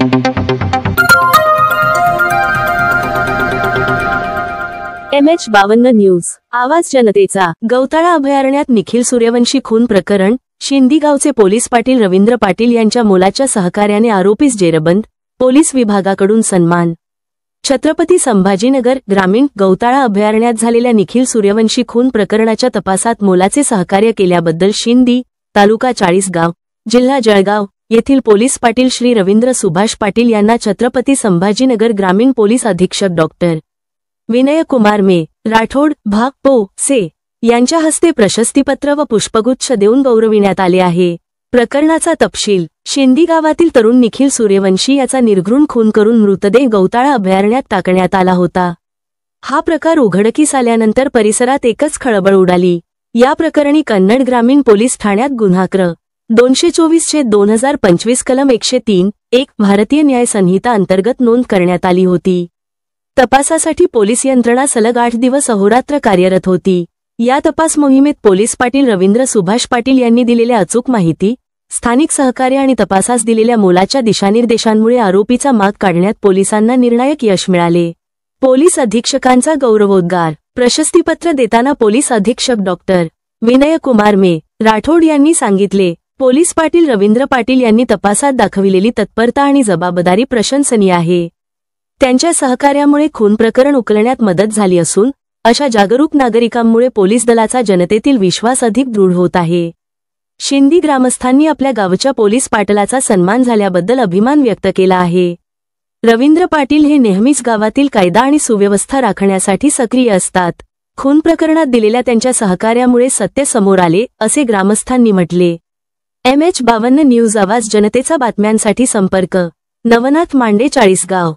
MH52 news आवाज जनतेचा। गौताळा अभयारण्यात निखिल सूर्यवंशी खून प्रकरण। शिंदी गावचे पोलीस पाटील रवींद्र पाटील यांच्या मुलाच्या सहकार्याने आरोपीस जेरबंद। पोलीस विभागाकडून सन्मान। छत्रपती संभाजीनगर ग्रामीण गौताळा अभयारण्यात झालेल्या निखिल सूर्यवंशी खून प्रकरणाच्या तपासात मोलाचे सहकार्य केल्याबद्दल शिंदी तालुका चाळीसगाव जिल्हा जळगाव येथील पोलीस पाटील श्री रवींद्र सुभाष पाटील यांना छत्रपती संभाजीनगर ग्रामीण पोलीस अधीक्षक डॉक्टर विनय कुमार मे राठोड भाग पो से यांच्या हस्ते प्रशस्तीपत्र व पुष्पगुच्छ देऊन गौरविण्यात आले आहे। प्रकरणाचा तपशील। शिंदी गावातील तरुण निखिल सूर्यवंशी याचा निर्घृण खून करून मृतदेह गौताळा अभयारण्यात टाकण्यात आला होता। हा प्रकार उघडकीस आल्यानंतर परिसरात एकच खळबळ उडाली। या प्रकरणी कन्नड ग्रामीण पोलीस ठाण्यात गुन्हा क्र. 224/2025 कलम 103(1) भारतीय न्याय संहिता अंतर्गत नोंद करण्यात आली होती। तपासासाठी पोलीस यंत्रणा सलग 8 दिवस अहोरात्र कार्यरत होती। या तपास मोहिमेत पोलीस पाटील रवींद्र सुभाष पाटील यांनी दिलेल्या अचूक माहिती, स्थानिक सहकार्य आणि तपासास दिलेल्या मोलाच्या दिशानिर्देशांमुळे आरोपीचा माग काढण्यात पोलिसांना निर्णायक यश मिळाले। पोलीस अधीक्षकांचा गौरवोद्गार। प्रशस्तीपत्र देताना पोलीस अधीक्षक डॉक्टर विनय कुमार मे राठोड यांनी सांगितले, पोलीस पाटील रवींद्र पाटील यांनी तपासात दाखविलेली तत्परता आणि जबाबदारी प्रशंसनीय आहे। त्यांच्या सहकार्यामुळे खून प्रकरण उकलण्यात मदत झाली असून अशा जागरूक नागरिकांमुळे पोलीस दलाचा जनतेतील विश्वास अधिक दृढ होत आहे। शिंदी ग्रामस्थांनी आपल्या गावच्या पोलीस पाटलाचा सन्मान झाल्याबद्दल अभिमान व्यक्त केला आहे। रवींद्र पाटील हे नेहमीच गावातील कायदा आणि सुव्यवस्था राखण्यासाठी सक्रिय असतात। खून प्रकरणात दिलेल्या त्यांच्या सहकार्यामुळे सत्य समोर आले असे ग्रामस्थांनी म्हटले। MH52 न्यूज आवाज जनतेचा बातम्यांसाठी संपर्क नवनाथ मांडे चाळीसगाव।